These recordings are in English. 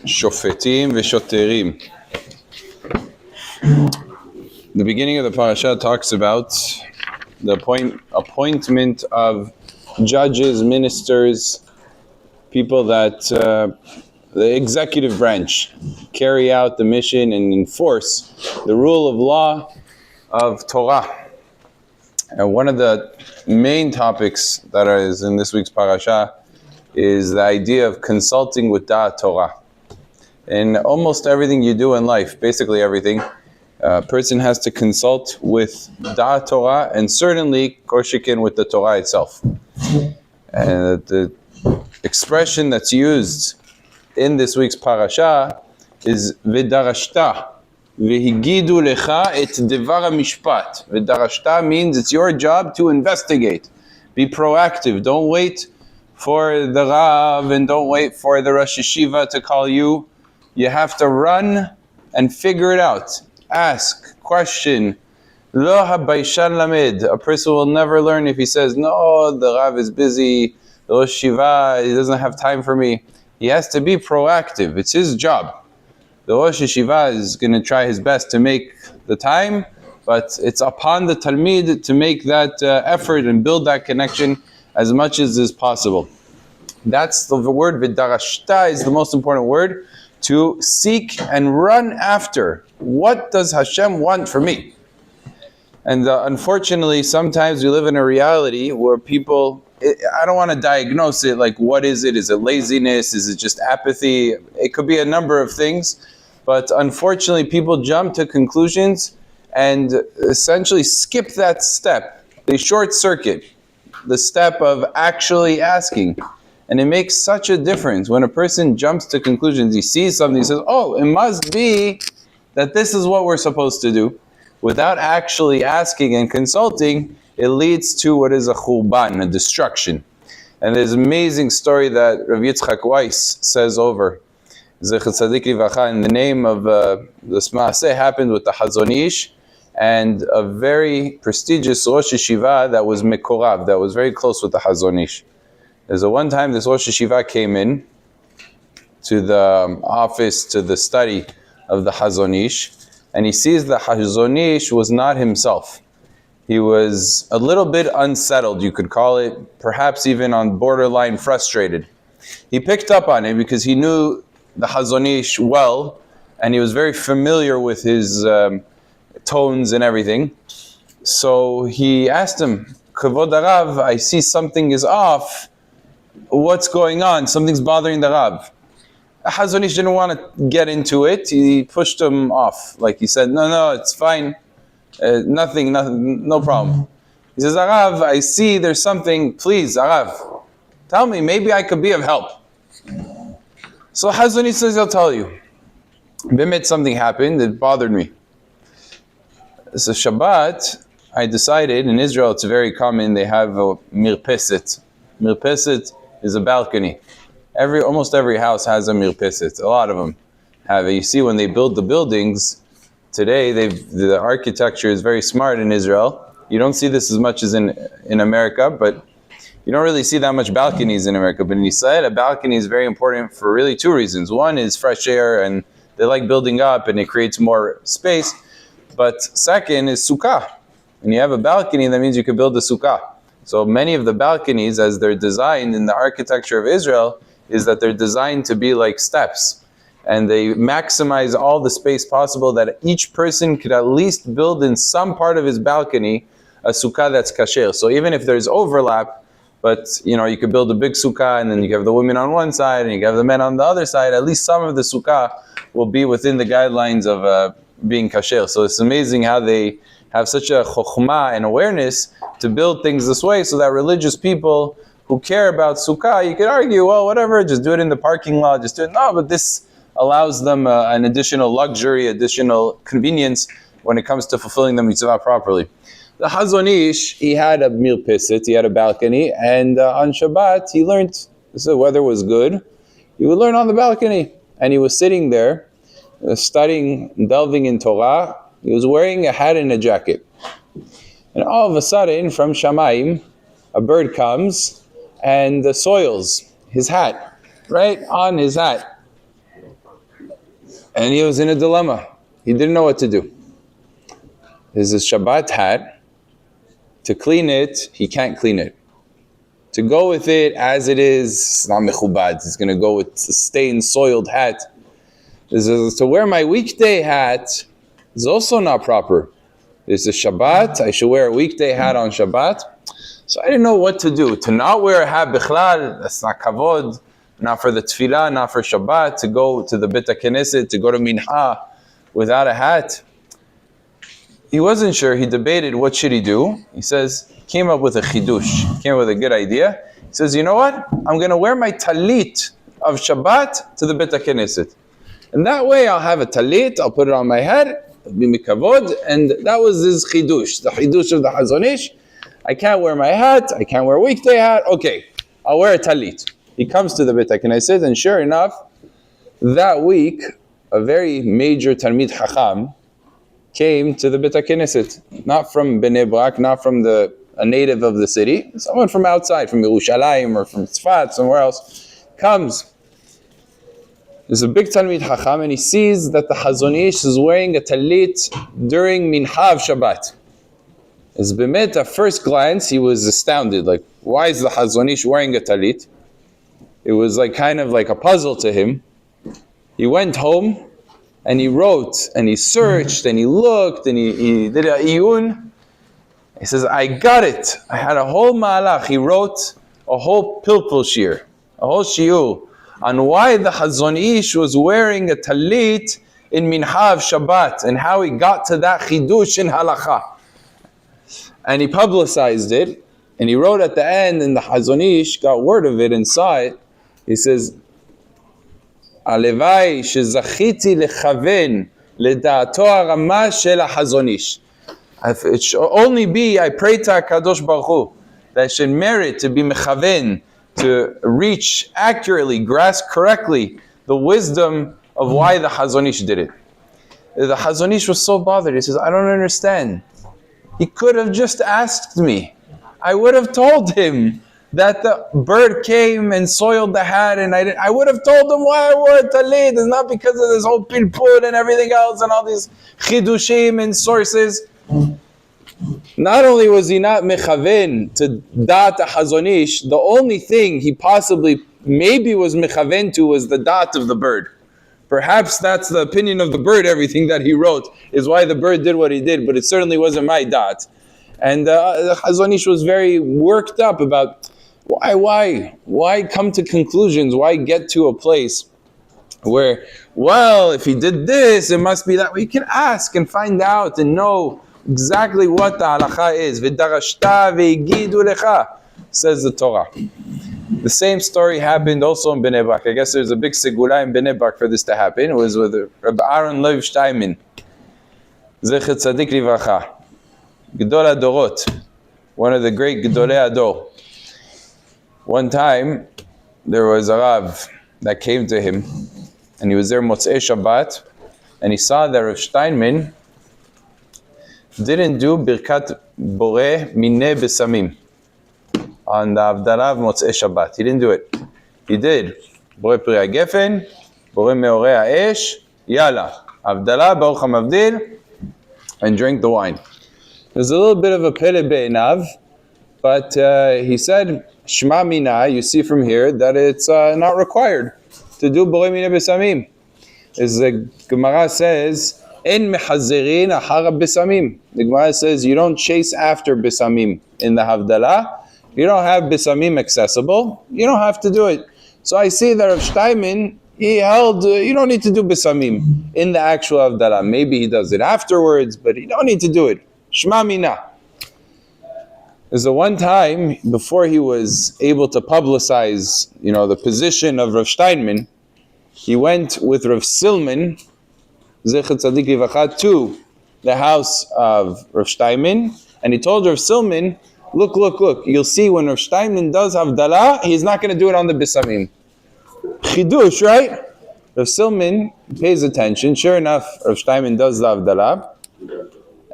Shoftim v'shoterim. The beginning of the Parashat talks about the appointment of judges, ministers, people that the executive branch carry out the mission and enforce the rule of law of Torah. And one of the main topics that is in this week's Parashat is the idea of consulting with Da'at Torah. In almost everything you do in life, basically everything, a person has to consult with Da'at Torah, and certainly Koshikin with the Torah itself. And the expression that's used in this week's parasha is V'darashta V'higidu lecha et devar mishpat. V'darashta means it's your job to investigate. Be proactive. Don't wait for the Rav and don't wait for the Rosh Yeshiva to call you. You have to run and figure it out. Ask, question. Lo habayshan lamed. A person will never learn if he says, no, the Rav is busy, the Rosh Yeshiva, he doesn't have time for me. He has to be proactive. It's his job. The Rosh Yeshiva is going to try his best to make the time, but it's upon the Talmid to make that effort and build that connection as much as is possible. That's the word V'darashta is the most important word. To seek and run after. What does Hashem want from me? And unfortunately, sometimes we live in a reality where people, I don't want to diagnose it, like what is it? Is it laziness? Is it just apathy? It could be a number of things. But unfortunately, people jump to conclusions and essentially skip that step. They short circuit the step of actually asking. And it makes such a difference when a person jumps to conclusions. He sees something, he says, oh, it must be that this is what we're supposed to do. Without actually asking and consulting, it leads to what is a churban, a destruction. And there's an amazing story that Rav Yitzchak Weiss says over. Zecher Tzadik Livracha, in the name of this Maaseh happened with the Hazon Ish and a very prestigious Rosh Yeshiva that was Mekorav, that was very close with the Hazon Ish. There's a one time this Rosh Yeshiva came in to the office, to the study of the Hazon Ish, and he sees the Hazon Ish was not himself. He was a little bit unsettled, you could call it, perhaps even on borderline frustrated. He picked up on it because he knew the Hazon Ish well, and he was very familiar with his tones and everything. So he asked him, Kavod Arav, I see something is off. What's going on? Something's bothering the Rav. Hazon Ish didn't want to get into it. He pushed him off. Like he said, no, it's fine. Nothing, no problem. He says, Arav, I see there's something. Please, Arav, tell me. Maybe I could be of help. So Hazon Ish says, I'll tell you. Bimit, something happened. It bothered me. So Shabbat, I decided, in Israel it's very common, they have a mirpeset. Mirpeset is a balcony. Almost every house has a mirpeset. A lot of them have it. You see, when they build the buildings today, the architecture is very smart in Israel. You don't see this as much as in America, but you don't really see that much balconies in America. But in Israel, a balcony is very important for really two reasons. One is fresh air, and they like building up, and it creates more space. But second is sukkah. When you have a balcony, that means you can build a sukkah. So many of the balconies, as they're designed in the architecture of Israel, is that they're designed to be like steps. And they maximize all the space possible that each person could at least build in some part of his balcony a sukkah that's kasher. So even if there's overlap, but you could build a big sukkah and then you have the women on one side and you have the men on the other side, at least some of the sukkah will be within the guidelines of being kasher. So it's amazing how they have such a chokhmah and awareness to build things this way so that religious people who care about sukkah, you could argue, well, whatever, just do it in the parking lot, just do it. No, but this allows them an additional luxury, additional convenience when it comes to fulfilling the mitzvah properly. The Hazon Ish, he had a mirpeset, he had a balcony, and on Shabbat, he learned, the weather was good, he would learn on the balcony. And he was sitting there, studying, delving in Torah. He was wearing a hat and a jacket. And all of a sudden, from Shamayim, a bird comes and soils his hat, right on his hat. And he was in a dilemma. He didn't know what to do. There's a Shabbat hat. To clean it, he can't clean it. To go with it as it is, it's not mechubad. It's going to go with the stained, soiled hat. To wear my weekday hat is also not proper. There's a Shabbat. I should wear a weekday hat on Shabbat. So I didn't know what to do. To not wear a hat bichlal, that's not kavod. Not for the tefillah, not for Shabbat. To go to the Beit HaKnesset, to go to Minha without a hat. He wasn't sure. He debated what should he do. He says, came up with a chidush. Came up with a good idea. He says, you know what? I'm going to wear my talit of Shabbat to the Beit HaKnesset. And that way I'll have a talit, I'll put it on my head, it'll be mikavod, and that was his chidush, the chidush of the Chazon Ish. I can't wear my hat, I can't wear a weekday hat, okay, I'll wear a talit. He comes to the Beit HaKnesset, and sure enough, that week, a very major Talmid Chacham came to the Beit HaKnesset, not from Bnei Brak, not from a native of the city, someone from outside, from Yerushalayim or from Tzfat, somewhere else, comes. There's a big Talmid Chacham, and he sees that the Chazon Ish is wearing a talit during Mincha of Shabbat. As Bemet, at first glance, he was astounded. Like, why is the Chazon Ish wearing a talit? It was kind of like a puzzle to him. He went home, and he wrote, and he searched, and he looked, and he did a iyun. He says, I got it. I had a whole ma'alach. He wrote a whole pilpul shir, a whole shiur, on why the Chazon Ish was wearing a talit in Mincha of Shabbat, and how he got to that chidush in halacha. And he publicized it, and he wrote at the end, and the Chazon Ish got word of it and saw it. He says, Alevai shezachiti lechaven leda'ato harama shel HaChazon Ish. It should only be, I pray to HaKadosh Baruch Hu, that I should merit to be mechaven, to reach accurately, grasp correctly the wisdom of why the Chazon Ish did it. The Chazon Ish was so bothered. He says, I don't understand. He could have just asked me. I would have told him that the bird came and soiled the hat, and I would have told him why I wore a talit. It's not because of this whole pilpul and everything else and all these chidushim and sources. Not only was he not mechaven to da'at HaChazon Ish, the only thing he possibly maybe was mechaven to was the da'at of the bird. Perhaps that's the opinion of the bird, everything that he wrote, is why the bird did what he did, but it certainly wasn't my da'at. And the Chazon Ish was very worked up about why come to conclusions, why get to a place where, well, if he did this, it must be that. We can ask and find out and know exactly what the halacha is. V'darashta v'yigidu lecha, says the Torah. The same story happened also in Bnei Brak. I guess there's a big segula in Bnei Brak for this to happen. It was with Rabbi Aaron Lev Steinman, Zecher Tzadik Livracha, Gedol Adorot, one of the great Gedolei Ador. One time, there was a Rav that came to him, and he was there Motzei Shabbat, and he saw that Rav Steinman didn't do Birkat Boreh Mineh Besamim on the Havdalah of Motzei Shabbat. He didn't do it. He did Boreh Pri HaGefen, Boreh Meoreh HaEsh, Yalla, Havdalah, Baruch HaMavdil, and drink the wine. There's a little bit of a pele be'inav, but he said, Shema Mina, you see from here that it's not required to do Boreh Mineh Besamim. As the Gemara says, En mechazerin achara besamim. The Gemara says you don't chase after besamim in the Havdalah. You don't have besamim accessible, you don't have to do it. So I see that Rav Steinman, he held, you don't need to do besamim in the actual Havdalah. Maybe he does it afterwards, but you don't need to do it. Shema Mina. There's a one time, before he was able to publicize, the position of Rav Steinman, he went with Rav Silman, Zecher Tzadik Livracha, to the house of Rav Steinman, and he told Rav Silman, look, you'll see when Rav Steinman does Havdalah, he's not going to do it on the Besamim. Chidush, right? Rav Silman pays attention. Sure enough, Rav Steinman does the Havdalah,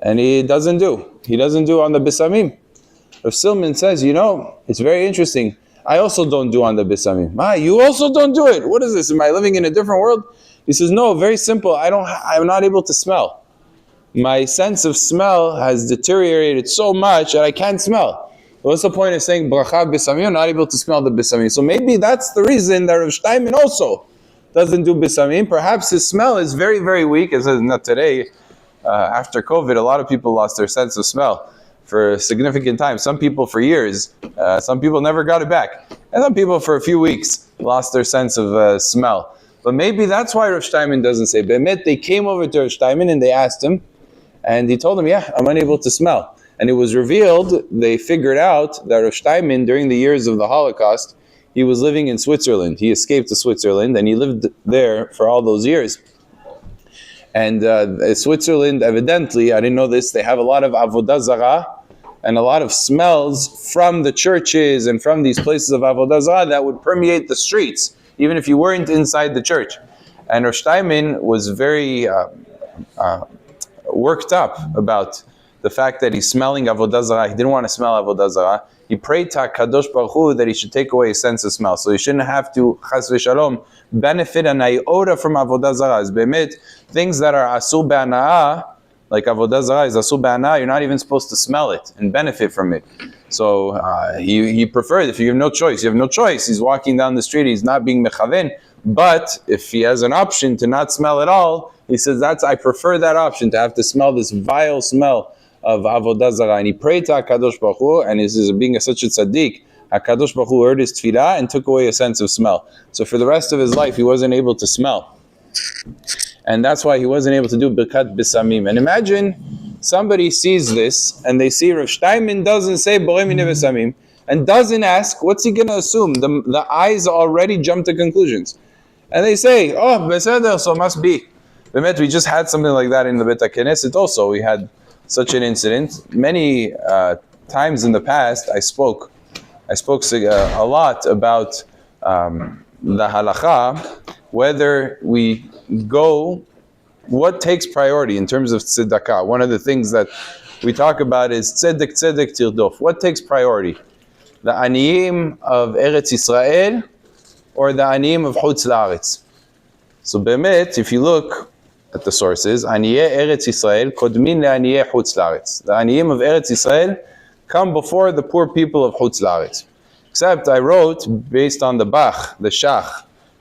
and he doesn't do on the Besamim. Rav Silman says, it's very interesting. I also don't do on the Besamim. You also don't do it? What is this? Am I living in a different world? He says, no, very simple. I'm not able to smell. My sense of smell has deteriorated so much that I can't smell. What's the point of saying bracha b'samim? I'm not able to smell the b'samim. So maybe that's the reason that Rav Steinman also doesn't do b'samim. Perhaps his smell is very, very weak. As not today, after COVID, a lot of people lost their sense of smell for a significant time. Some people for years. Some people never got it back. And some people for a few weeks lost their sense of smell. But maybe that's why Rav Steinman doesn't say. Be'emet, they came over to Rav Steinman and they asked him, and he told them, yeah, I'm unable to smell. And it was revealed, they figured out that Rav Steinman, during the years of the Holocaust, he was living in Switzerland. He escaped to Switzerland and he lived there for all those years. And Switzerland, evidently, I didn't know this, they have a lot of avodah zarah and a lot of smells from the churches and from these places of avodah zarah that would permeate the streets, even if you weren't inside the church. And Rav Steinman was very worked up about the fact that he's smelling avodah zarah. He didn't want to smell avodah zarah. He prayed to HaKadosh Baruch Hu that he should take away his sense of smell. So he shouldn't have to, chas v'shalom, benefit an iota from avodah zarah. It's be'emet, things that are asur be'ana'ah, like avodah zarah is asur be'ana'ah, you're not even supposed to smell it and benefit from it. So he preferred, if you have no choice, you have no choice. He's walking down the street, he's not being mechaven. But if he has an option to not smell at all, he says, I prefer that option, to have to smell this vile smell of avodah zarah. And he prayed to HaKadosh Baruch Hu, and this is being such a tzaddik, HaKadosh Baruch Hu heard his tefillah and took away a sense of smell. So for the rest of his life, he wasn't able to smell. And that's why he wasn't able to do birkat b'samim. And imagine somebody sees this, and they see Rav Steinman doesn't say borei minei b'samim, and doesn't ask, what's he going to assume? The eyes already jump to conclusions. And they say, oh, beseder, so must be. We just had something like that in the Bet HaKnesset also. We had such an incident. Many times in the past, I spoke a lot about the halacha, whether we go, what takes priority in terms of tzedakah. One of the things that we talk about is tzedek tirdof. What takes priority? The aniyim of Eretz Yisrael or the aniyim of Chutz La'aretz? So be'emet, if you look at the sources, Aniyeh Eretz Yisrael kodmin le'aniyeh Chutz La'aretz. The Aniyim of Eretz Yisrael come before the poor people of Chutz La'aretz. Except I wrote, based on the Bach, the Shach,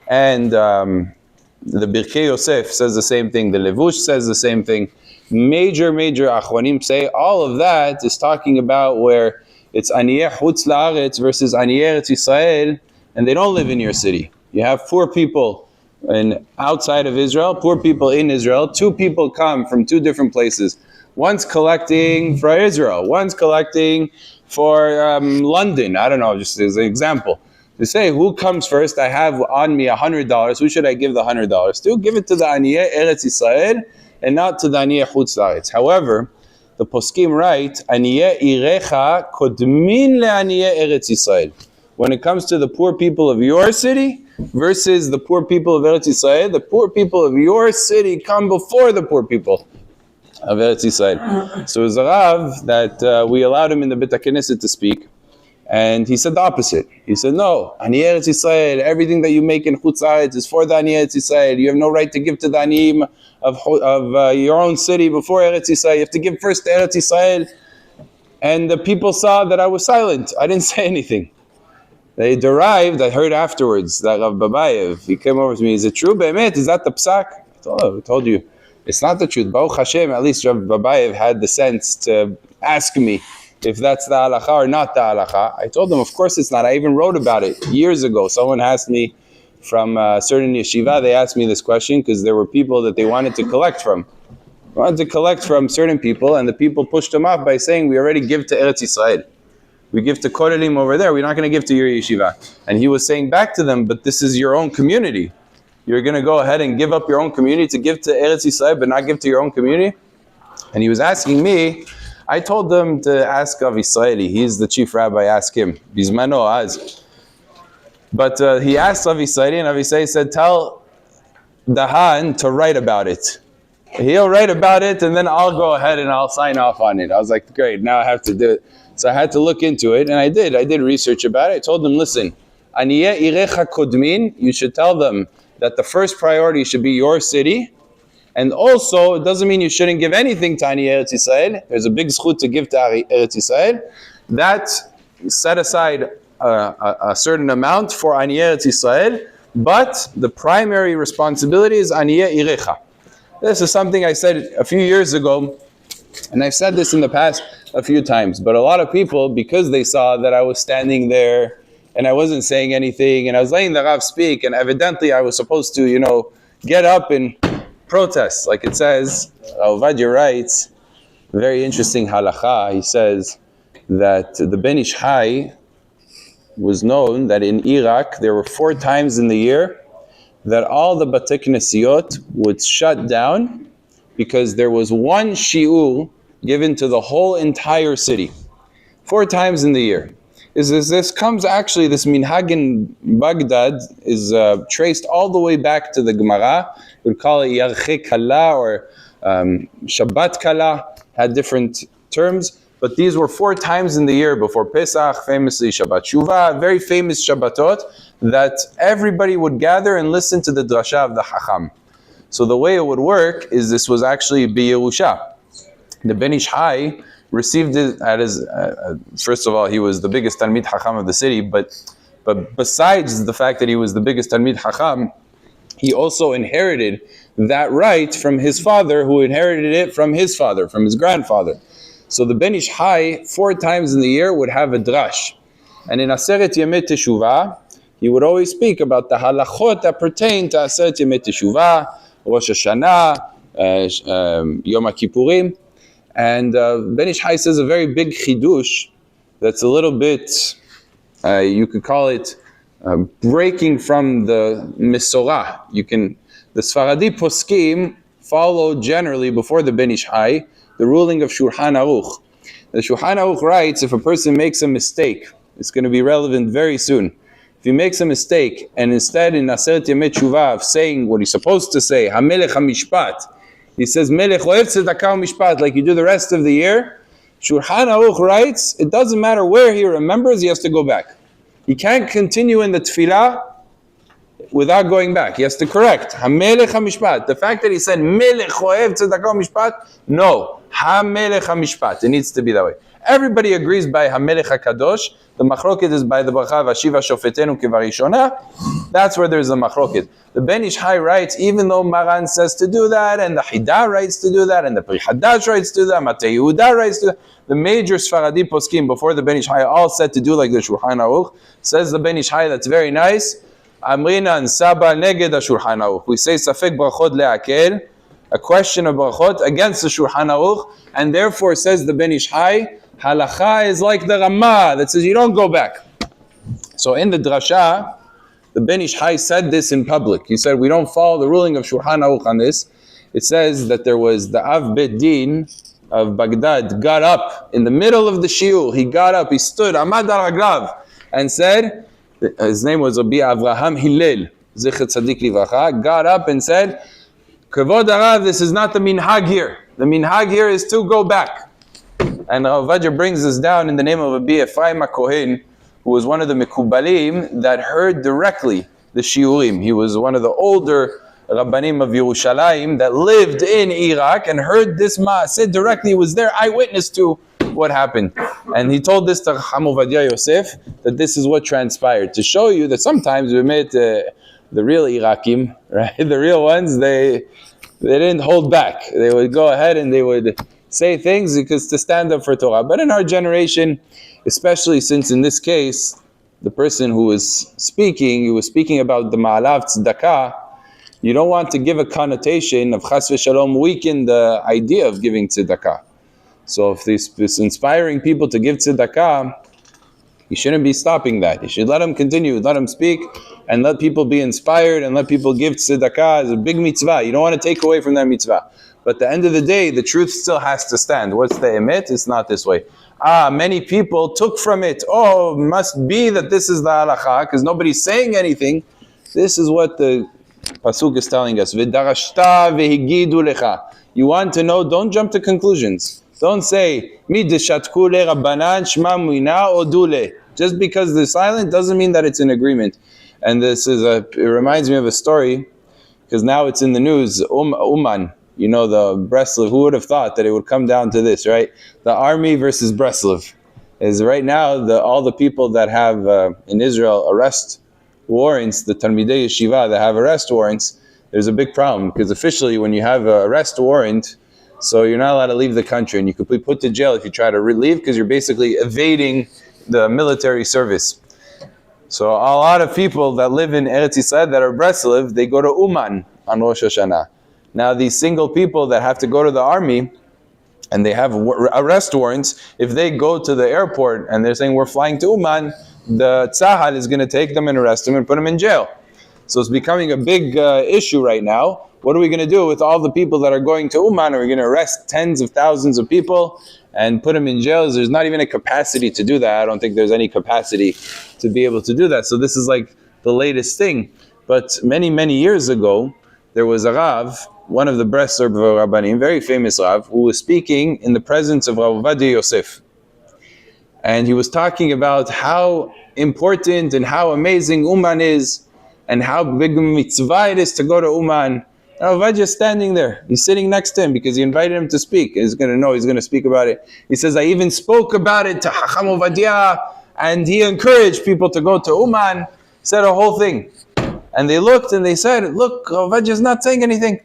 and the Birkei Yosef says the same thing, the Levush says the same thing. Major Achwanim say all of that is talking about where it's Aniyeh Chutz La'aretz versus Aniyeh Eretz Yisrael, and they don't live in your city. You have poor people and outside of Israel, poor people in Israel. Two people come from two different places. One's collecting for Israel, one's collecting for London. I don't know, just as an example. They say, who comes first? I have on me $100. Who should I give the $100 to? Give it to the Aniyeh Eretz Yisrael and not to the Aniyeh Chutz La'aretz. However, the poskim write, Aniyeh Irecha kodmin le'aniyeh Eretz Yisrael. When it comes to the poor people of your city versus the poor people of Eretz Yisrael, the poor people of your city come before the poor people of Eretz Yisrael. So it was a Rav that we allowed him in the Bet HaKnesset to speak, and he said the opposite. He said, no, Aniyeh Eretz Yisrael, everything that you make in Chutz La'aretz is for the Aniyeh Eretz Yisrael. You have no right to give to the Aniyim of your own city before Eretz Yisrael. You have to give first to Eretz Yisrael. And the people saw that I was silent. I didn't say anything. They derived, I heard afterwards, that Rav Babayev, he came over to me, is it true, Be'emet? Is that the psak? I told you, it's not the truth. Baruch Hashem, at least Rav Babayev had the sense to ask me if that's the halacha or not the halacha. I told him, of course it's not. I even wrote about it years ago. Someone asked me from a certain yeshiva, they asked me this question because there were people that they wanted to collect from. They wanted to collect from certain people, and the people pushed them off by saying, we already give to Eretz Yisrael. We give to Korelim over there, we're not going to give to your yeshiva. And he was saying back to them, but this is your own community. You're going to go ahead and give up your own community to give to Eretz Yisrael, but not give to your own community? And he was asking me, I told them to ask Rav Yisraeli, he's the chief rabbi, ask him. Bizmano az. But he asked Rav Yisraeli, and Rav Yisraeli said, tell Dahan to write about it. He'll write about it, and then I'll go ahead and I'll sign off on it. I was like, great, now I have to do it. So I had to look into it, and I did research about it. I told them, listen, Aniyeh Irecha Kodmin, you should tell them that the first priority should be your city. And also, it doesn't mean you shouldn't give anything to Ani Eretz Yisrael. There's a big zchut to give to Eretz Yisrael. That set aside a certain amount for Ani Eretz Yisrael, but the primary responsibility is Aniye Irecha. This is something I said a few years ago, and I've said this in the past a few times, but a lot of people, because they saw that I was standing there and I wasn't saying anything, and I was letting the Rav speak, and evidently I was supposed to, get up and protest. Like it says, Ovadia writes, very interesting halacha, he says that the Ben Ish Chai was known that in Iraq there were 4 times in the year that all the Batei Knesiyot would shut down because there was one shiur given to the whole entire city. 4 times in the year. This comes actually, this minhag in Baghdad is traced all the way back to the Gemara. We'd call it Yarche Kala or Shabbat Kala, had different terms. But these were 4 times in the year before Pesach, famously Shabbat Shuvah, very famous Shabbatot, that everybody would gather and listen to the drasha of the Hacham. So the way it would work is this was actually B'Yerusha. The Ben Ish Chai received it at his, first of all, he was the biggest Talmid Hacham of the city, but besides the fact that he was the biggest Talmid Hacham, he also inherited that right from his father, who inherited it from his father, from his grandfather. So the Ben Ish Chai, 4 times in the year, would have a drash. And in Aseret Yemei Teshuvah, he would always speak about the halachot that pertain to Aseret Yemei Teshuvah, Rosh Hashanah, Yom HaKippurim. And Ben Ish Chai says a very big chidush that's a little bit, you could call it breaking from the Mesorah. The Sfaradi Poskim follow generally before the Ben Ish Chai the ruling of Shulchan Aruch. The Shulchan Aruch writes, if a person makes a mistake, it's going to be relevant very soon. If he makes a mistake, and instead in Aseret Yemei Teshuvah of saying what he's supposed to say, HaMelech HaMishpat, he says, Melech Ohev Tzedakah Mishpat, like you do the rest of the year, Shulchan Aruch writes, it doesn't matter where he remembers, he has to go back. He can't continue in the tefillah without going back. He has to correct. HaMelech HaMishpat. The fact that he said, Melech Ohev Tzedakah Mishpat, no. HaMelech HaMishpat. It needs to be that way. Everybody agrees by HaMelech HaKadosh. The machloket is by the bracha Vashiva Shofetenu Kevarishona. That's where there's a machloket. The Ben Ish Chai writes, even though Maran says to do that, and the Hida writes to do that, and the Pri Hadash writes to do that, Matei Yehuda writes to do that, the major Sfaradi poskim before the Ben Ish Chai all said to do like the Shulchan Aruch. Says the Ben Ish Chai, that's very nice. Amrina and Saba neged Shulchan Aruch. We say Safek brachot le'akel, a question of brachot against the Shulchan Aruch, and therefore says the Ben Ish Chai, halacha is like the Ramah that says you don't go back. So in the drasha, the Ben Ish Chai said this in public. He said we don't follow the ruling of Shulchan Aruch on this. It says that there was the Av Bet Din of Baghdad got up in the middle of the shiur. He got up, he stood, Amad al Raglav, and said, his name was Rabbi Avraham Hillel, Zichet Tzadik Livracha, got up and said, Kavod Arav, this is not the minhag here. The minhag here is to go back. And Rav Ovadia brings this down in the name of Rabbi Ephraim HaKohen, who was one of the Mekubalim that heard directly the shiurim. He was one of the older Rabbanim of Yerushalayim that lived in Iraq and heard this ma'aseh directly. He was there, eyewitness to what happened. And he told this to Chacham Ovadia Yosef, that this is what transpired. To show you that sometimes we met the real Irakim, right? The real ones, they didn't hold back. They would go ahead and they would say things because to stand up for Torah. But in our generation, especially since in this case, the person who was speaking, he was speaking about the Ma'alav Tzedakah, you don't want to give a connotation of Chas v'Shalom weaken the idea of giving Tzedakah. So if this inspiring people to give Tzedakah, you shouldn't be stopping that. You should let them continue, let them speak, and let people be inspired, and let people give Tzedakah as a big mitzvah. You don't want to take away from that mitzvah. But at the end of the day, the truth still has to stand. What's the emet? It's not this way. Many people took from it, must be that this is the halakha, because nobody's saying anything. This is what the Pasuk is telling us. V'darashta v'higidu lecha. You want to know, don't jump to conclusions. Don't say, Mi deshatku le rabbanan shma muina odule. Just because they're silent doesn't mean that it's an agreement. And it reminds me of a story because now it's in the news, Uman, you know, the Breslov. Who would have thought that it would come down to this, right? The army versus Breslov. Is right now, all the people that have, in Israel, arrest warrants, the Talmidei Yeshiva that have arrest warrants, there's a big problem, because officially when you have an arrest warrant, so you're not allowed to leave the country, and you could be put to jail if you try to leave, because you're basically evading the military service. So a lot of people that live in Eretz Yisrael that are Breslov, they go to Uman on Rosh Hashanah. Now these single people that have to go to the army, and they have arrest warrants, if they go to the airport and they're saying we're flying to Uman, the Tzahal is going to take them and arrest them and put them in jail. So it's becoming a big issue right now. What are we going to do with all the people that are going to Uman? Are we going to arrest tens of thousands of people and put them in jails? There's not even a capacity to do that. I don't think there's any capacity to be able to do that. So this is like the latest thing. But many, many years ago, there was a Rav, one of the Breslov Rabbanim, very famous Rav, who was speaking in the presence of Rav Ovadia Yosef. And he was talking about how important and how amazing Uman is, and how big a mitzvah it is to go to Uman. And Ovadia is standing there. He's sitting next to him because he invited him to speak. He's going to speak about it. He says, I even spoke about it to Hacham Ovadia, and he encouraged people to go to Uman, said a whole thing. And they looked and they said, look, Ovadia is not saying anything.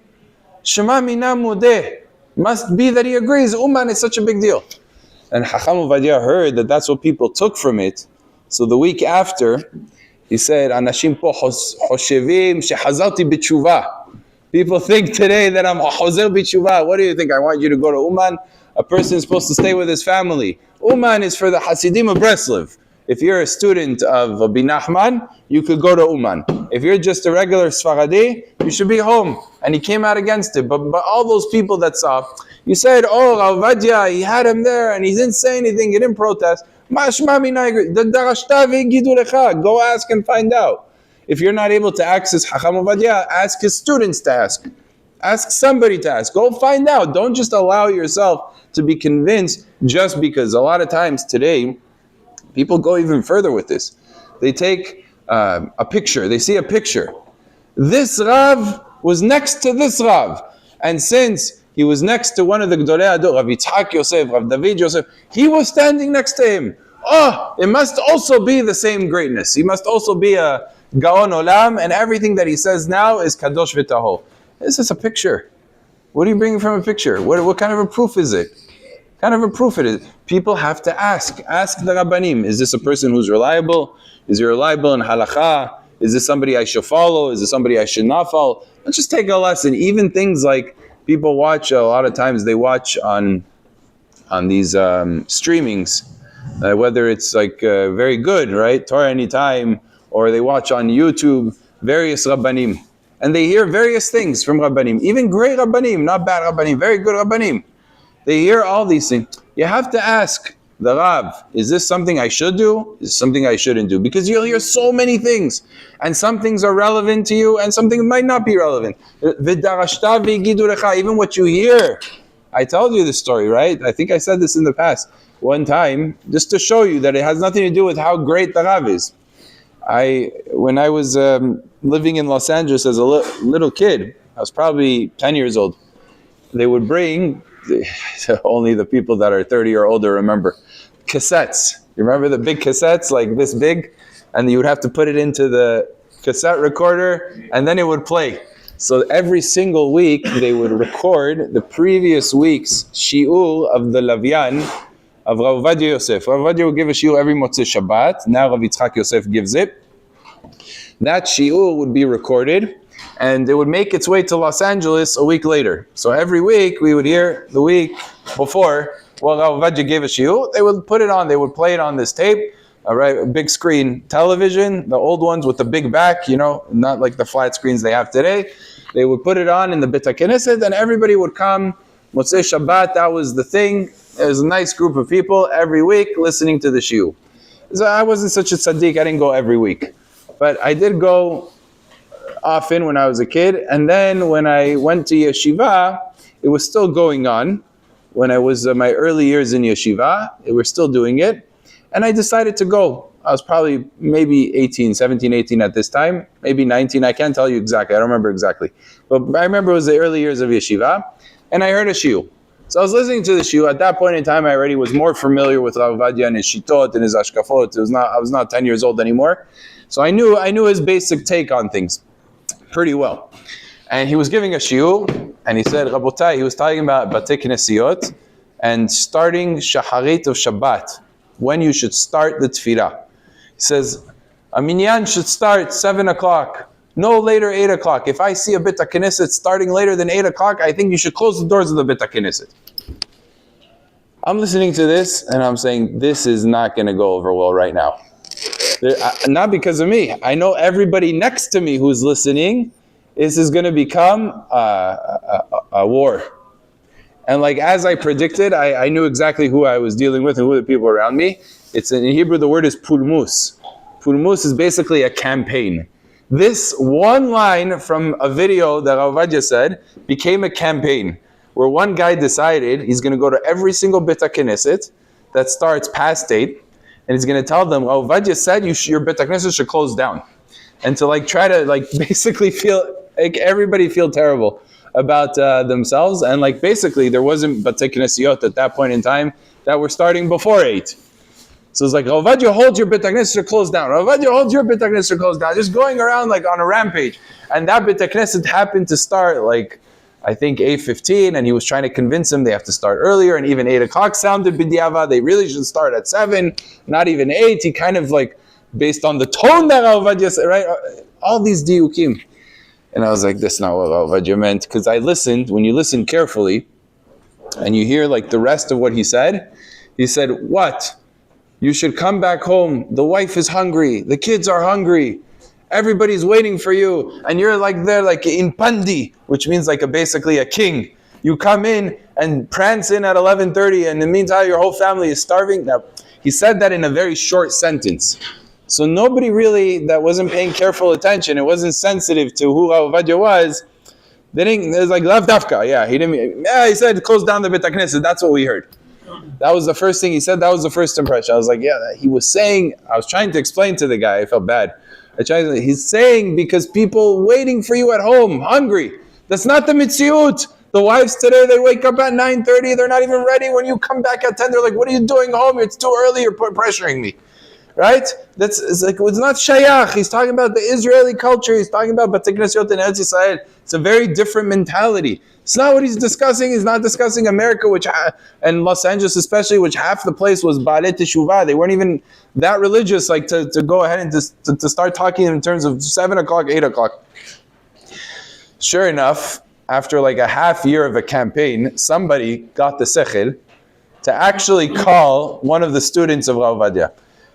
Shema mina mudeh. Must be that he agrees. Uman is such a big deal. And Hacham Ovadia heard that that's what people took from it. So the week after, he said, Anashim po hoshevim shehazarti b'tshuva. People think today that I'm hozer b'tshuva. What do you think? I want you to go to Uman? A person is supposed to stay with his family. Uman is for the Hasidim of Breslov. If you're a student of Rabbi Nachman, you could go to Uman. If you're just a regular Sfaradi, you should be home. And he came out against it. But all those people that saw, you said, oh, Rav Ovadia, he had him there and he didn't say anything, he didn't protest. Go ask and find out. If you're not able to access Hacham Ovadia, ask his students to ask. Ask somebody to ask. Go find out. Don't just allow yourself to be convinced just because. A lot of times today, people go even further with this. They take a picture. They see a picture. This Rav was next to this Rav. And since he was next to one of the Gdolei Ador, Rav Yitzhak Yosef, Rav David Yosef, he was standing next to him. Oh, it must also be the same greatness. He must also be a Gaon Olam, and everything that he says now is Kadosh V'Tahor. This is a picture. What are you bringing from a picture? What kind of a proof is it? What kind of a proof it is? People have to ask. Ask the Rabbanim. Is this a person who's reliable? Is he reliable in halakha? Is this somebody I should follow? Is this somebody I should not follow? Let's just take a lesson. Even things like people watch, a lot of times they watch on these streamings, whether it's like very good, right? Torah Anytime, or they watch on YouTube various Rabbanim. And they hear various things from Rabbanim. Even great Rabbanim, not bad Rabbanim, very good Rabbanim. They hear all these things. You have to ask the Rav, is this something I should do? Is this something I shouldn't do? Because you'll hear so many things. And some things are relevant to you, and some things might not be relevant. Even what you hear. I told you this story, right? I think I said this in the past. One time, just to show you that it has nothing to do with how great the Rav is. When I was living in Los Angeles as a little kid, I was probably 10 years old. They would bring, only the people that are 30 or older remember, cassettes. You remember the big cassettes, like this big? And you would have to put it into the cassette recorder, and then it would play. So every single week, they would record the previous week's shiur of the Lavyan of Rav Ovadia Yosef. Rav Ovadia will give a shiur every Motzei Shabbat. Now Rav Yitzchak Yosef gives it. That shiur would be recorded, and it would make its way to Los Angeles a week later. So every week, we would hear the week before, well, Rav Ovadia gave a shiur. They would put it on, they would play it on this tape, all right, a big screen television, the old ones with the big back, not like the flat screens they have today. They would put it on in the Bet HaKnesset, and everybody would come. Motzei Shabbat, that was the thing. There was a nice group of people every week listening to the shiur. So I wasn't such a tzaddik, I didn't go every week. But I did go often when I was a kid. And then when I went to yeshiva, it was still going on. When I was my early years in yeshiva, they were still doing it. And I decided to go. I was probably maybe 18, 17, 18 at this time, maybe 19. I can't tell you exactly. I don't remember exactly. But I remember it was the early years of yeshiva, and I heard a shiur. So I was listening to the shiur. At that point in time, I already was more familiar with Rav Ovadia and his shitot and his ashkafot. I was not 10 years old anymore. So I knew his basic take on things pretty well. And he was giving a shiur, and he said, Rabotai, he was talking about Batei Knesiyot, and starting Shacharit of Shabbat, when you should start the tefillah. He says, a minyan should start 7 o'clock, no later 8 o'clock. If I see a Beit HaKnesset starting later than 8 o'clock, I think you should close the doors of the Beit HaKnesset. I'm listening to this, and I'm saying, this is not going to go over well right now. Not because of me. I know everybody next to me who's listening, this is going to become a war. And like as I predicted, I knew exactly who I was dealing with and who the people around me. It's in Hebrew, the word is pulmus. Pulmus is basically a campaign. This one line from a video that Rav Ovadia said became a campaign, where one guy decided he's going to go to every single Beit HaKnesset that starts past 8, and he's going to tell them, Rav Ovadia said your Beit HaKnesset should close down. And to like try to like basically everybody feel terrible about themselves, and like basically there wasn't Batei Knesiyot at that point in time that were starting before 8. So it's like, Rav Ovadia, hold your Beit HaKnesset closed down. Rav Ovadia, hold your Beit HaKnesset closed down. Just going around like on a rampage. And that Beit HaKnesset happened to start like, I think 8:15, and he was trying to convince them they have to start earlier, and even 8 o'clock sounded b'diava. They really should start at 7, not even 8. He kind of like, based on the tone that Rav Ovadia said, right? All these diukim. And I was like, this is not what Rav Ovadia meant. Because I listened, when you listen carefully, and you hear like the rest of what he said, what? You should come back home. The wife is hungry. The kids are hungry. Everybody's waiting for you. And you're like there like in pandi, which means like basically a king. You come in and prance in at 11:30, and in the meantime your whole family is starving. Now, he said that in a very short sentence. So nobody really that wasn't paying careful attention, it wasn't sensitive to who Rav Ovadia was. They didn't, it was like Lav Dafka, he said close down the Beit HaKnesset, that's what we heard. That was the first thing he said, that was the first impression. I was like, he was saying, I was trying to explain to the guy, I felt bad. He's saying because people waiting for you at home, hungry. That's not the mitziut. The wives today, they wake up at 9:30, they're not even ready. When you come back at 10, they're like, what are you doing home? It's too early, you're pressuring me. Right? It's not shayach. He's talking about the Israeli culture. He's talking about Batei Knesiyot in Eretz Yisrael. It's a very different mentality. It's not what he's discussing. He's not discussing America, and Los Angeles especially, which half the place was Baalei Teshuvah. They weren't even that religious, like to go ahead and to start talking in terms of 7 o'clock, 8 o'clock. Sure enough, after like a half year of a campaign, somebody got the sechel to actually call one of the students of Rav Ovadia.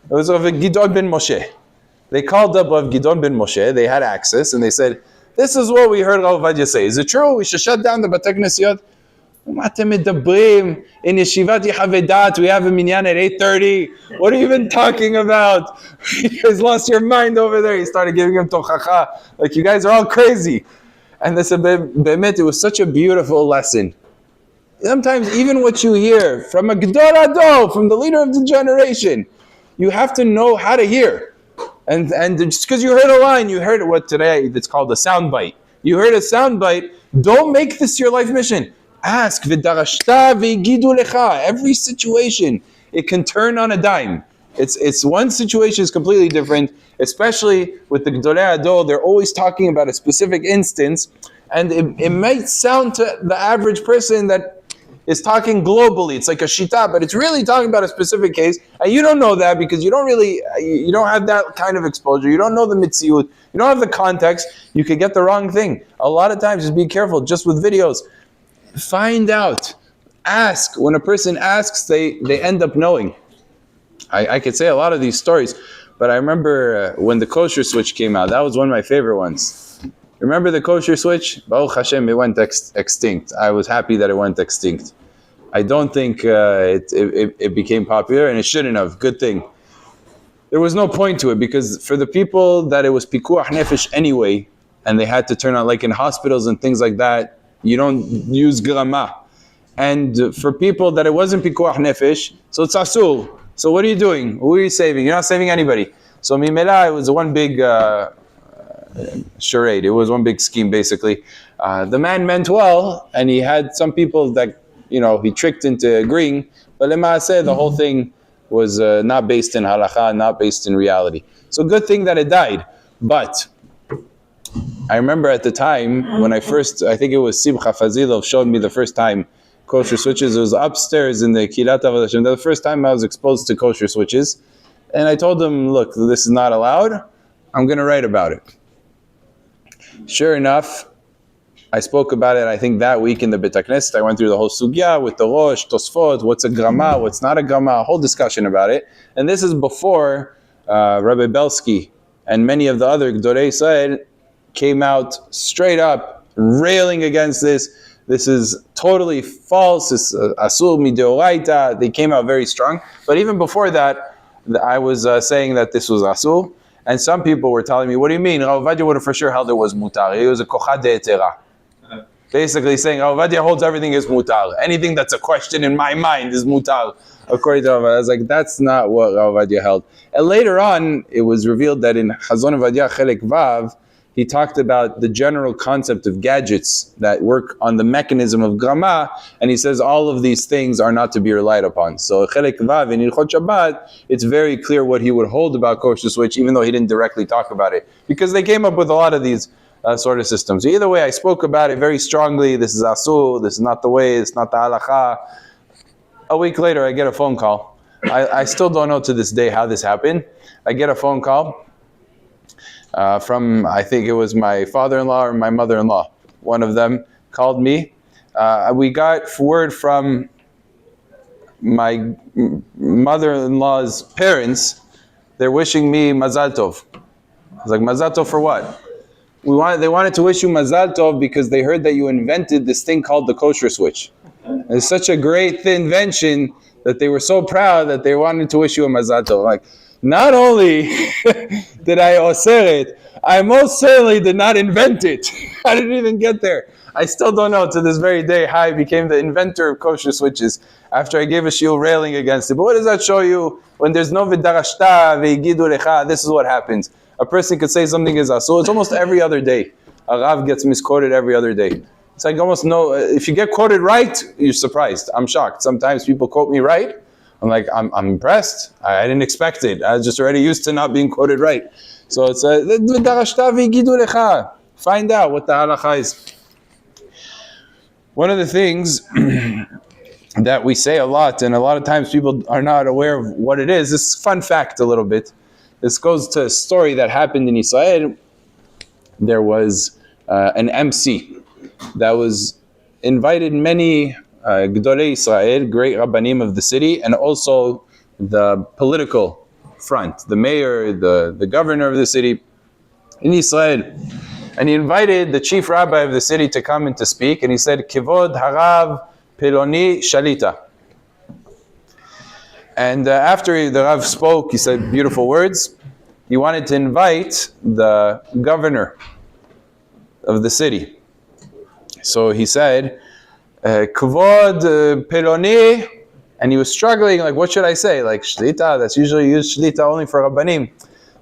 It was Rav Gidon ben Moshe. They called up Rav Gidon ben Moshe. They had access, and they said, this is what we heard Rav Ovadia say. Is it true? We should shut down the Batei Knesiyot? In Yeshivat Yehavedat, we have a minyan at 8:30. What are you even talking about? You guys lost your mind over there. He started giving him tochacha. Like, you guys are all crazy. And they said, Be'emet, it was such a beautiful lesson. Sometimes even what you hear from a Gedol Ado, from the leader of the generation, you have to know how to hear. And just because you heard a line, you heard what today it's called a soundbite. You heard a soundbite, don't make this your life mission. Ask, v'darashta v'yigidu lecha. Every situation, it can turn on a dime. It's one situation is completely different, especially with the Gedolei Adol. They're always talking about a specific instance, and it might sound to the average person that is talking globally. It's like a shita, but it's really talking about a specific case, and you don't know that because you don't have that kind of exposure. You don't know the mitziut. You don't have the context. You could get the wrong thing. A lot of times, just be careful. Just with videos, find out, ask. When a person asks, they end up knowing. I could say a lot of these stories, but I remember when the kosher switch came out, that was one of my favorite ones. Remember the kosher switch? Baruch Hashem, it went extinct. I was happy that it went extinct. I don't think it became popular, and it shouldn't have. Good thing. There was no point to it, because for the people that it was pikuach nefesh anyway, and they had to turn on, like in hospitals and things like that, you don't use grama. And for people that it wasn't pikuach nefesh, so it's asur. So what are you doing? Who are you saving? You're not saving anybody. So Mimela, it was one big charade. It was one big scheme, basically. The man meant well, and he had some people that, he tricked into agreeing, but Lema'aseh, the whole thing was not based in halakha, not based in reality. So good thing that it died. But I remember at the time, when I think it was Simcha Fazilov showed me the first time kosher switches. It was upstairs in the Kilat Avodat Hashem. The first time I was exposed to kosher switches. And I told him, look, this is not allowed. I'm going to write about it. Sure enough, I spoke about it, I think, that week in the Beit HaKnesset. I went through the whole sugya with the Rosh, Tosfot, what's a grama, what's not a grama, a whole discussion about it. And this is before Rabbi Belsky and many of the other Gdolei Israel came out straight up, railing against this. This is totally false. It's asur mideoraita. They came out very strong. But even before that, I was saying that this was asur. And some people were telling me, what do you mean? Rav Ovadia would have for sure held it was mutar. It was a kochad de'etera. Basically saying, Rav Ovadia holds everything is mutar. Anything that's a question in my mind is mutar. According to Rav Ovadia. I was like, that's not what Rav Ovadia held. And later on, it was revealed that in Hazon Ovadia Chelek Vav, he talked about the general concept of gadgets that work on the mechanism of grama, and he says all of these things are not to be relied upon. So Chelek Vav in Ilchot Shabbat, it's very clear what he would hold about kosher switch, even though he didn't directly talk about it, because they came up with a lot of these sort of systems. Either way, I spoke about it very strongly. This is asur, this is not the way, it's not the halakha. A week later, I get a phone call. I still don't know to this day how this happened. I get a phone call from, I think it was my father-in-law or my mother-in-law. One of them called me. We got word from my mother-in-law's parents. They're wishing me Mazal Tov. I was like, Mazal Tov for what? They wanted to wish you Mazal Tov because they heard that you invented this thing called the kosher switch. It's such a great invention that they were so proud that they wanted to wish you a Mazal Tov. Like, not only did I osir it, I most certainly did not invent it. I didn't even get there. I still don't know to this very day how I became the inventor of kosher switches after I gave a shiur railing against it. But what does that show you? When there's no v'darashta v'yigidu lecha, this is what happens. A person could say something is asur. It's almost every other day. A Rav gets misquoted every other day. It's like almost no, if you get quoted right, you're surprised. I'm shocked. Sometimes people quote me right. I'm like, I'm impressed. I didn't expect it. I was just already used to not being quoted right. So it's find out what the halakha is. One of the things that we say a lot, and a lot of times people are not aware of what it is. This is a fun fact a little bit. This goes to a story that happened in Israel. There was an MC that was invited many Gdolei Israel, great Rabbanim of the city, and also the political front, the mayor, the governor of the city in Israel. And he invited the chief rabbi of the city to come and to speak, and he said, Kivod Harav Peloni Shalita. And after the Rav spoke, he said beautiful words. He wanted to invite the governor of the city. So he said, Kvod Peloni, and he was struggling, like, what should I say? Like, Shlita, that's usually used Shlita only for Rabbanim.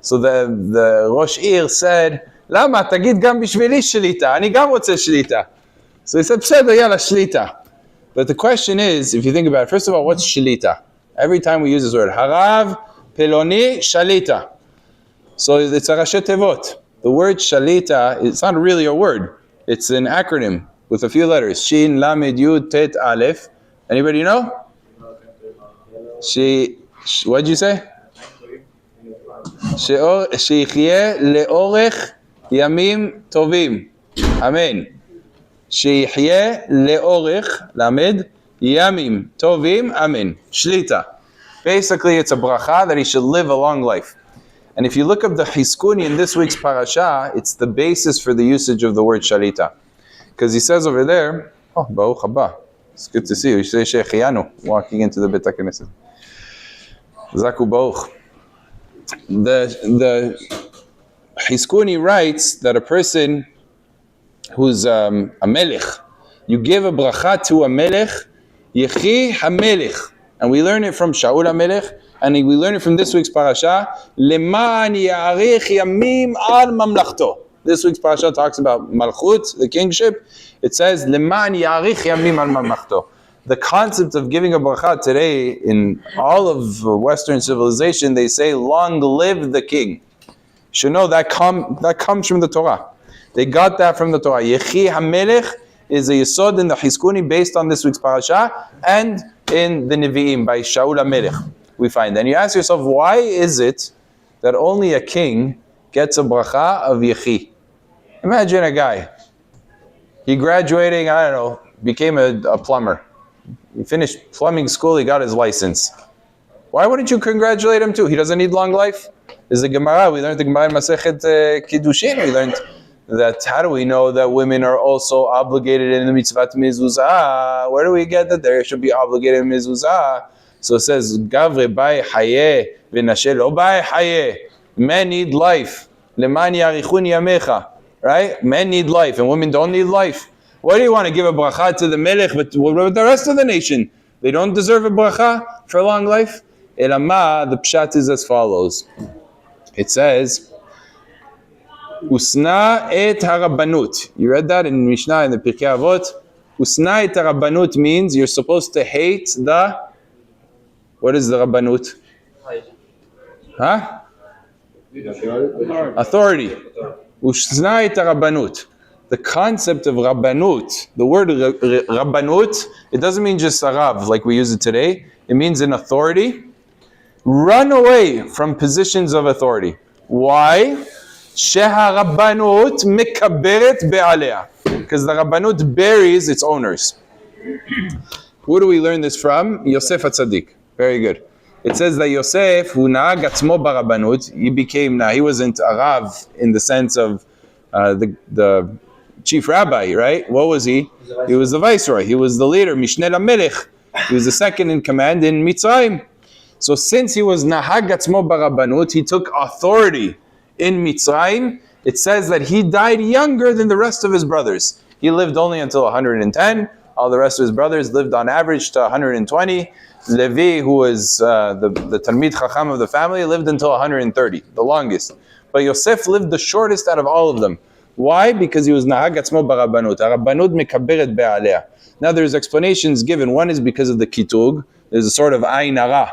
So the Rosh Ir said, Lama, tagid gam bishvili Shlita, ani gam רוצה Shlita. So he said, Pseder, yalla, Shlita. But the question is, if you think about it, first of all, what's Shlita? Every time we use this word, Harav Peloni Shalita. So it's a Rashi Tevot. The word Shalita, it's not really a word. It's an acronym with a few letters. Shin, Lamed, Yud, Tet, Aleph. Anybody know? What'd you say? Sheyichyeh leorech yamim tovim. Amen. Sheyichyeh leorech, Lamed, yamim tovim. Amen. Shlita. Basically, it's a bracha that he should live a long life. And if you look up the Hiskuni in this week's parasha, it's the basis for the usage of the word Shalita. Because he says over there, oh, Baruch haba. It's good to see you. You say Sheikhiyanu walking into the Beit HaKnesset. Zaku Baruch. The Hiskuni writes that a person who's a melech, you give a bracha to a melech, Yechi HaMelech. And we learn it from Shaul HaMelech, And we learn it from this week's parasha. Leman ya'arich yamim al mamlachto. This week's parasha talks about malchut, the kingship. It says leman ya'arich yamim al mamlachto. The concept of giving a bracha today in all of Western civilization, they say, long live the king. You should know that comes from the Torah. They got that from the Torah. Yechi HaMelech is a yesod in the Chizkuni based on this week's parasha and in the Nevi'im by Shaul HaMelech. We find. And you ask yourself, why is it that only a king gets a bracha of Yechi? Imagine a guy. He graduating, I don't know, became a plumber. He finished plumbing school, he got his license. Why wouldn't you congratulate him too? He doesn't need long life. There's the Gemara, we learned the Gemara in Masechet Kiddushin, we learned that, how do we know that women are also obligated in the mitzvah mezuzah? Where do we get that they should be obligated in mezuzah? So it says, Gavre bai hayeh, v'nashe lo bai hayeh. Men need life. Leman yarichun yamecha. Right? Men need life, and women don't need life. Why do you want to give a bracha to the melech, but what about the rest of the nation? They don't deserve a bracha for a long life? Elama, the pshat is as follows. It says, Usna et harabbanut. You read that in Mishnah in the Pirkei Avot? Usna et harabbanut means you're supposed to hate the... What is the rabbanut? Huh? Authority. Usna et harabbanut. The concept of rabbanut, the word rabbanut, it doesn't mean just a rav like we use it today. It means an authority. Run away from positions of authority. Why? Sheha rabbanut mekaberet be'alea. Because the rabbanut buries its owners. Who do we learn this from? Yosef HaTzadik. Very good. It says that Yosef, who na'ag atzmo barabbanut, he wasn't a rav in the sense of the chief rabbi, right? What was he? He was the viceroy. He was the leader, Mishneh LaMelech. He was the second in command in Mitzrayim. So since he was nahag atzmo barabbanut, he took authority in Mitzrayim. It says that he died younger than the rest of his brothers. He lived only until 110. All the rest of his brothers lived on average to 120. Levi, who was the Talmid Chacham of the family, lived until 130, the longest. But Yosef lived the shortest out of all of them. Why? Because he was nahag atzmo barabbanut. Rabbanut mekaberet be'alea. Now there's explanations given. One is because of the kitug. There's a sort of ayin hara.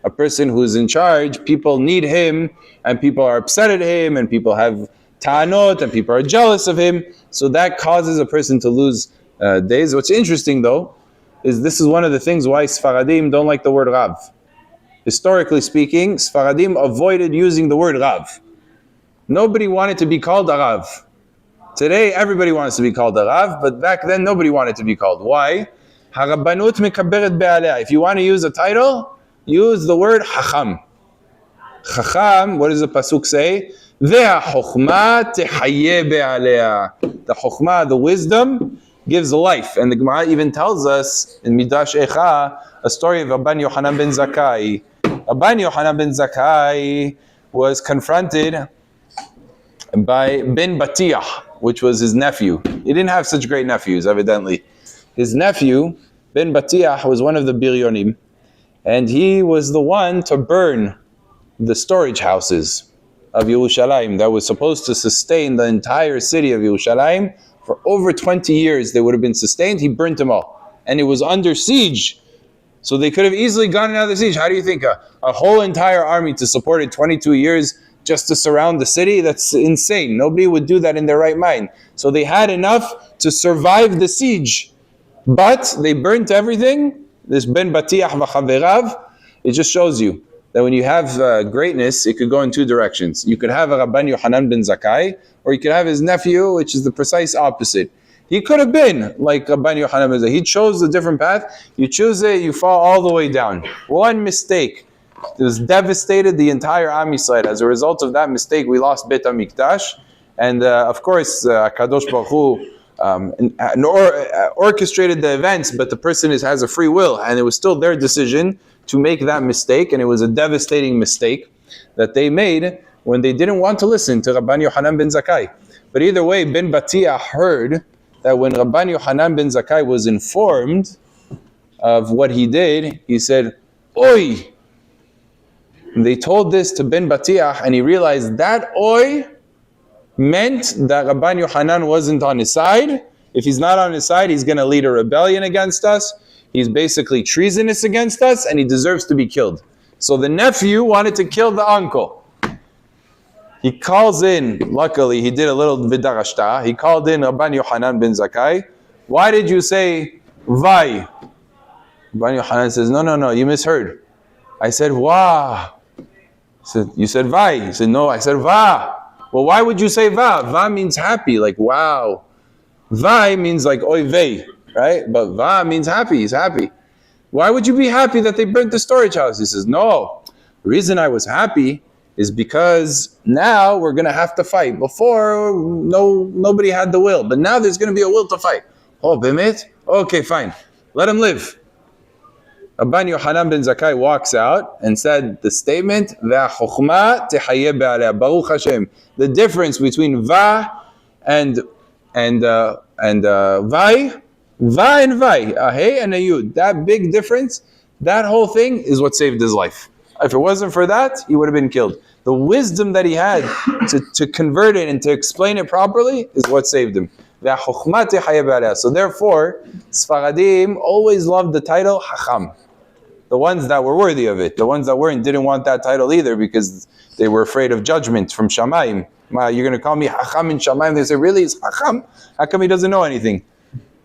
A person who's in charge, people need him, and people are upset at him, and people have ta'anot, and people are jealous of him. So that causes a person to lose days. What's interesting though, is this is one of the things why Sfaradim don't like the word Rav. Historically speaking, Sfaradim avoided using the word Rav. Nobody wanted to be called a Rav. Today, everybody wants to be called a Rav, but back then, nobody wanted to be called. Why? Harabbanut mekaberet be'alea. If you want to use a title, use the word Chacham. Chacham, what does the pasuk say? Ve'achokma tehayeh be'alea. The Chokhmah, the wisdom, gives life. And the Gemara even tells us in Midrash Echa a story of Rabban Yochanan ben Zakkai. Rabban Yochanan ben Zakkai was confronted by Ben Batiyah, which was his nephew. He didn't have such great nephews, evidently. His nephew, Ben Batiyah, was one of the Biryonim, and he was the one to burn the storage houses of Yerushalayim that was supposed to sustain the entire city of Yerushalayim. For over 20 years they would have been sustained. He burnt them all. And it was under siege. So they could have easily gone out of the siege. How do you think a whole entire army to support it 22 years just to surround the city? That's insane. Nobody would do that in their right mind. So they had enough to survive the siege. But they burnt everything. This Ben Batiyah v'chaverav, it just shows you that when you have greatness, it could go in two directions. You could have a Rabban Yochanan ben Zakkai, or you could have his nephew, which is the precise opposite. He could have been like Rabban Yochanan ben Zakkai. He chose a different path. You choose it, you fall all the way down. One mistake. It was devastated the entire Am Yisrael. As a result of that mistake, we lost Beit HaMikdash. And of course, Kadosh Baruch Hu orchestrated the events, but the person has a free will. And it was still their decision to make that mistake. And it was a devastating mistake that they made when they didn't want to listen to Rabban Yochanan ben Zakkai. But either way, Ben Batiyah heard that when Rabban Yochanan ben Zakkai was informed of what he did, he said, Oi! And they told this to Ben Batiyah, and he realized that oy meant that Rabban Yochanan wasn't on his side. If he's not on his side, he's going to lead a rebellion against us. He's basically treasonous against us, and he deserves to be killed. So the nephew wanted to kill the uncle. He calls in, luckily he did a little vidarashta, he called in Rabban Yochanan ben Zakkai. Why did you say vai? Rabban Yochanan says, no, you misheard. I said wa. He said, you said vai. He said, no, I said va. Well, why would you say va? Va means happy, like wow. Vai means like oy vey, right? But va means happy, he's happy. Why would you be happy that they burnt the storage house? He says, no. The reason I was happy is because now we're going to have to fight. Before, nobody had the will. But now there's going to be a will to fight. Oh, Bemet? Okay, fine. Let him live. Rabban Yochanan ben Zakkai walks out and said the statement, V'achokma tehayeh be'aleh. Baruch Hashem. The difference between va and vai, va and vai, a hey and a yud. That big difference, that whole thing is what saved his life. If it wasn't for that, he would have been killed. The wisdom that he had to convert it and to explain it properly is what saved him. So therefore, Sfaradim always loved the title Hacham. The ones that were worthy of it. The ones that weren't didn't want that title either because they were afraid of judgment from Shamayim. You're going to call me Hacham in Shamayim? They say, really? It's Hacham? How come he doesn't know anything?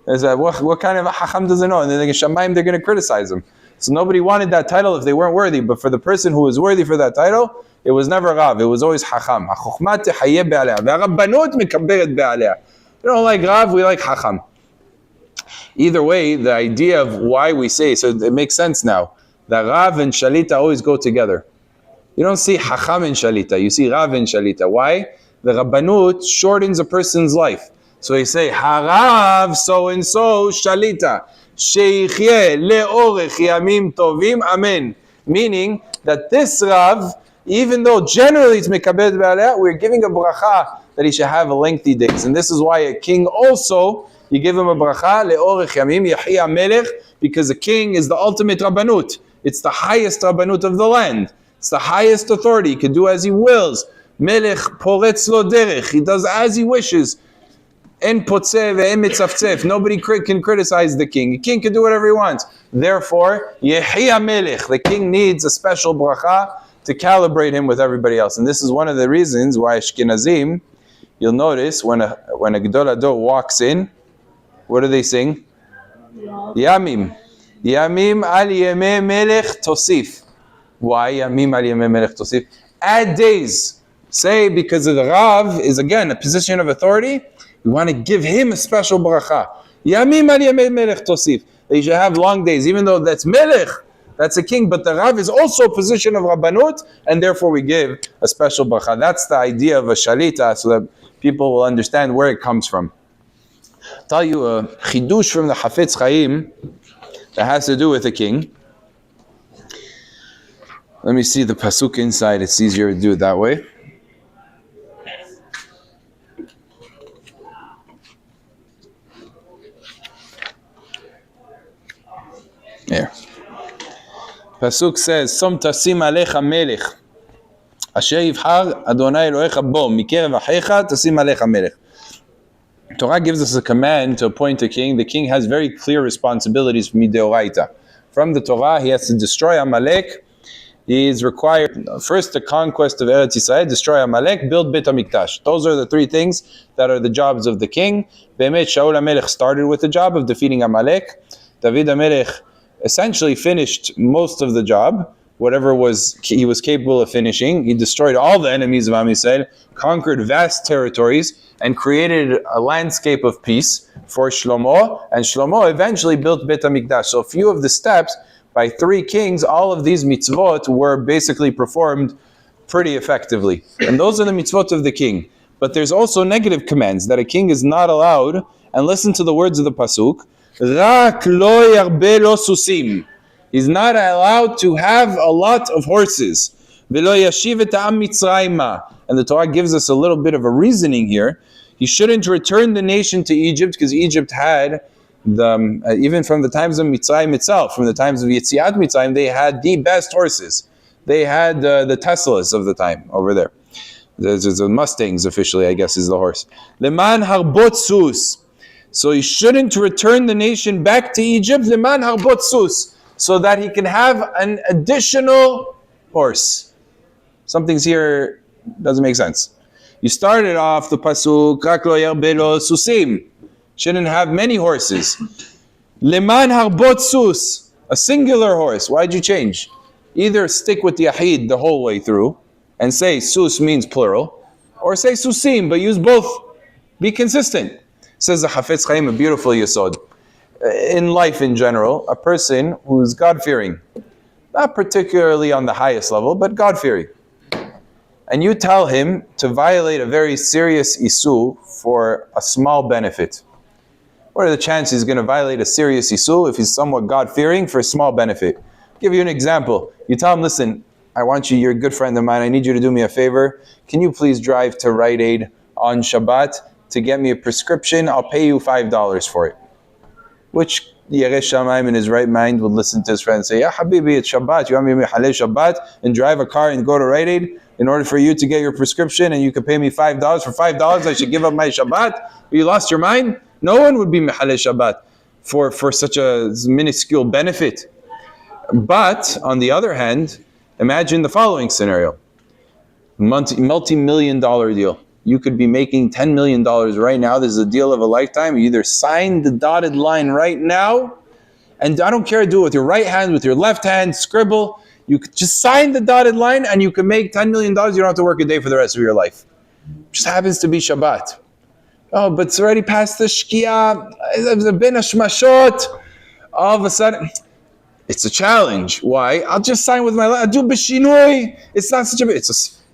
They say, what kind of a Hacham doesn't know? And then in Shamayim, they're going to criticize him. So nobody wanted that title if they weren't worthy. But for the person who was worthy for that title, it was never Rav. It was always Hacham. We don't like Rav, we like Hacham. Either way, the idea of why we say, so it makes sense now, that Rav and Shalita always go together. You don't see Hacham and Shalita, you see Rav and Shalita. Why? The Rabbanut shortens a person's life. So they say, Harav so-and-so Shalita, Sheichye le'orech yamim tovim, amen. Meaning that this Rav, even though generally it's mekabed be'aleh, we're giving a bracha that he should have a lengthy days. And this is why a king also, you give him a bracha, le'orech yamim, yahya melech, because a king is the ultimate rabbanut. It's the highest rabbanut of the land. It's the highest authority. He can do as he wills. Melech poretz lo derech. He does as he wishes. En potzeh ve'en mitzaftzef. Nobody can criticize the king. The king can do whatever he wants. Therefore, yahya melech. The king needs a special bracha to calibrate him with everybody else. And this is one of the reasons why Ashkenazim, you'll notice when a Gedol Hador walks in, what do they sing? Yamim. Yamim al yemei melech tosif. Why Yamim al yemei melech tosif? Add days. Say because of the Rav is again a position of authority, we want to give him a special bracha. Yamim al yemei melech tosif. They should have long days, even though that's melech, that's a king, but the Rav is also a position of Rabbanut, and therefore we give a special bracha. That's the idea of a Shalita, so that people will understand where it comes from. I'll tell you a chidush from the Hafetz Chaim that has to do with a king. Let me see the pasuk inside. It's easier to do it that way. Here. Pasuk says, Som tasim alecha melech, asher yivhar Adonai Elohecha bo, mikerev achecha tasim alecha melech. Torah gives us a command to appoint a king. The king has very clear responsibilities from Mideoraita. From the Torah, he has to destroy Amalek. He is required, first the conquest of Eretz Yisrael, destroy Amalek, build Beit HaMikdash. Those are the three things that are the jobs of the king. Be'emet, Shaul HaMelech started with the job of defeating Amalek. David HaMelech essentially finished most of the job, whatever he was capable of finishing. He destroyed all the enemies of Am Yisrael, conquered vast territories, and created a landscape of peace for Shlomo. And Shlomo eventually built Beit HaMikdash. So a few of the steps by three kings, all of these mitzvot were basically performed pretty effectively. And those are the mitzvot of the king. But there's also negative commands that a king is not allowed, and listen to the words of the pasuk, Rak lo yarbe lo susim. He's not allowed to have a lot of horses. Velo yashiv et ha'am Mitzrayma. And the Torah gives us a little bit of a reasoning here. He shouldn't return the nation to Egypt because Egypt had even from the times of Mitzrayim itself, from the times of Yetziat Mitzrayim, they had the best horses. They had the Teslas of the time over there. There's the Mustangs officially, I guess, is the horse. Leman harbot sus. So he shouldn't return the nation back to Egypt. Leman harbot sus. So that he can have an additional horse. Something's here doesn't make sense. You started off the pasuk, rak lo yarbe lo susim. Shouldn't have many horses. Leman harbot sus. A singular horse. Why'd you change? Either stick with the yahid the whole way through and say sus means plural, or say susim, but use both. Be consistent. Says the Hafetz Chaim, a beautiful yesod. In life in general, a person who's God-fearing, not particularly on the highest level, but God-fearing, and you tell him to violate a very serious issur for a small benefit. What are the chances he's going to violate a serious issur if he's somewhat God-fearing for a small benefit? I'll give you an example. You tell him, listen, I want you, you're a good friend of mine, I need you to do me a favor. Can you please drive to Rite Aid on Shabbat to get me a prescription? I'll pay you $5 for it. Which Yereh Shamayim in his right mind would listen to his friend and say, Ya Habibi, it's Shabbat. You want me to halal Shabbat and drive a car and go to Rite Aid in order for you to get your prescription and you can pay me $5? For $5 I should give up my Shabbat? But you lost your mind? No one would be halal Shabbat for such a minuscule benefit. But on the other hand, imagine the following scenario. Multi-million dollar deal. You could be making $10 million right now. This is a deal of a lifetime. You either sign the dotted line right now, and I don't care, do it with your right hand, with your left hand, scribble. You could just sign the dotted line and you can make $10 million. You don't have to work a day for the rest of your life. It just happens to be Shabbat. Oh, but it's already past the Shkia. It's been a Shmashot. All of a sudden, it's a challenge. Why? I'll just sign with my left. I'll do B'shinui. It's not such a big...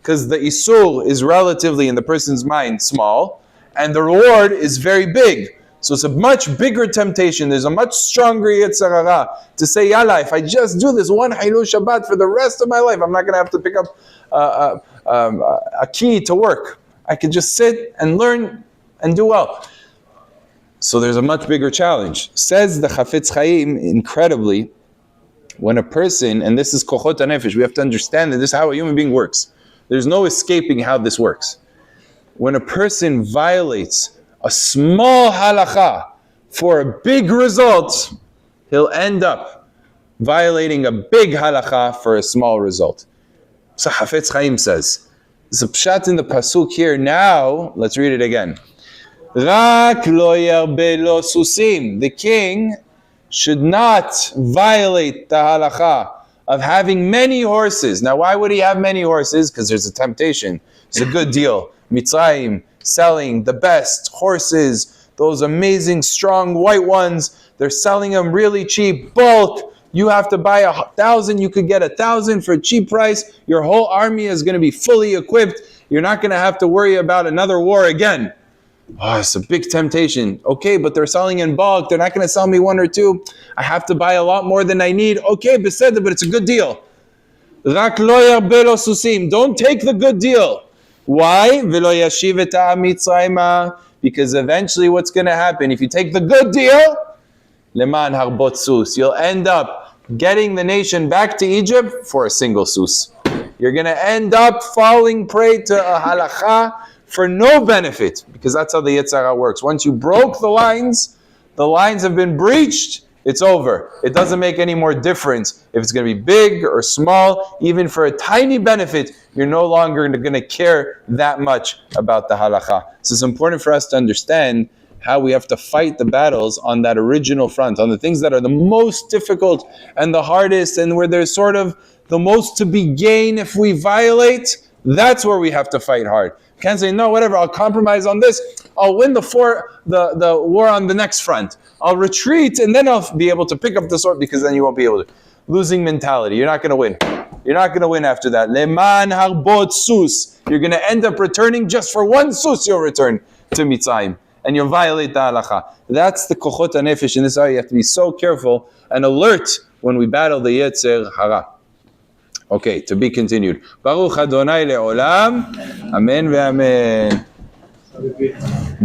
Because the Isur is relatively, in the person's mind, small, and the reward is very big. So it's a much bigger temptation. There's a much stronger Yetzer Hara to say, Yalla, if I just do this one Hilul Shabbat for the rest of my life, I'm not going to have to pick up a key to work. I can just sit and learn and do well. So there's a much bigger challenge. Says the Chafetz Chaim, incredibly, when a person, and this is Kochot HaNefesh, we have to understand that this is how a human being works. There's no escaping how this works. When a person violates a small halacha for a big result, he'll end up violating a big halacha for a small result. So Hafetz Chaim says, there's a pshat in the pasuk here now, let's read it again. Rak lo yarbe lo susim. The king should not violate the halacha of having many horses. Now, why would he have many horses? Because there's a temptation. It's a good deal. Mitzrayim selling the best horses, those amazing, strong white ones. They're selling them really cheap, bulk. You have to buy 1,000. You could get 1,000 for a cheap price. Your whole army is going to be fully equipped. You're not going to have to worry about another war again. Oh, it's a big temptation. Okay, but they're selling in bulk. They're not going to sell me one or two. I have to buy a lot more than I need. Okay, beseder, but it's a good deal. Rak lo yarbe lo susim. Don't take the good deal. Why? V'lo yashiv et ha'am Mitzrayma. Because eventually what's going to happen, if you take the good deal, leman harbot sus, you'll end up getting the nation back to Egypt for a single sus. You're going to end up falling prey to a halacha for no benefit, because that's how the Yetzer Hara works. Once you broke the lines have been breached, it's over. It doesn't make any more difference if it's going to be big or small. Even for a tiny benefit, you're no longer going to care that much about the halacha. So it's important for us to understand how we have to fight the battles on that original front, on the things that are the most difficult and the hardest, and where there's sort of the most to be gained if we violate. That's where we have to fight hard. Can't say, no, whatever, I'll compromise on this. I'll win the war on the next front. I'll retreat and then I'll be able to pick up the sword, because then you won't be able to. Losing mentality. You're not going to win. You're not going to win after that. Leman harbot sus. You're going to end up returning just for one sus. You'll return to Mitzrayim and you'll violate the halacha. That's the kochot hanefesh. In this area, you have to be so careful and alert when we battle the Yetzer Hara. Okay, to be continued. Baruch Adonai le'olam. Amen ve'amen.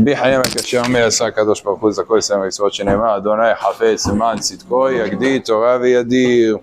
בחיים הקשר מעשה הקדוש ברוך הוא זכו לסיים מצוות שנאמר אדוני חפץ למען צדקו יגדיל תורה וידיר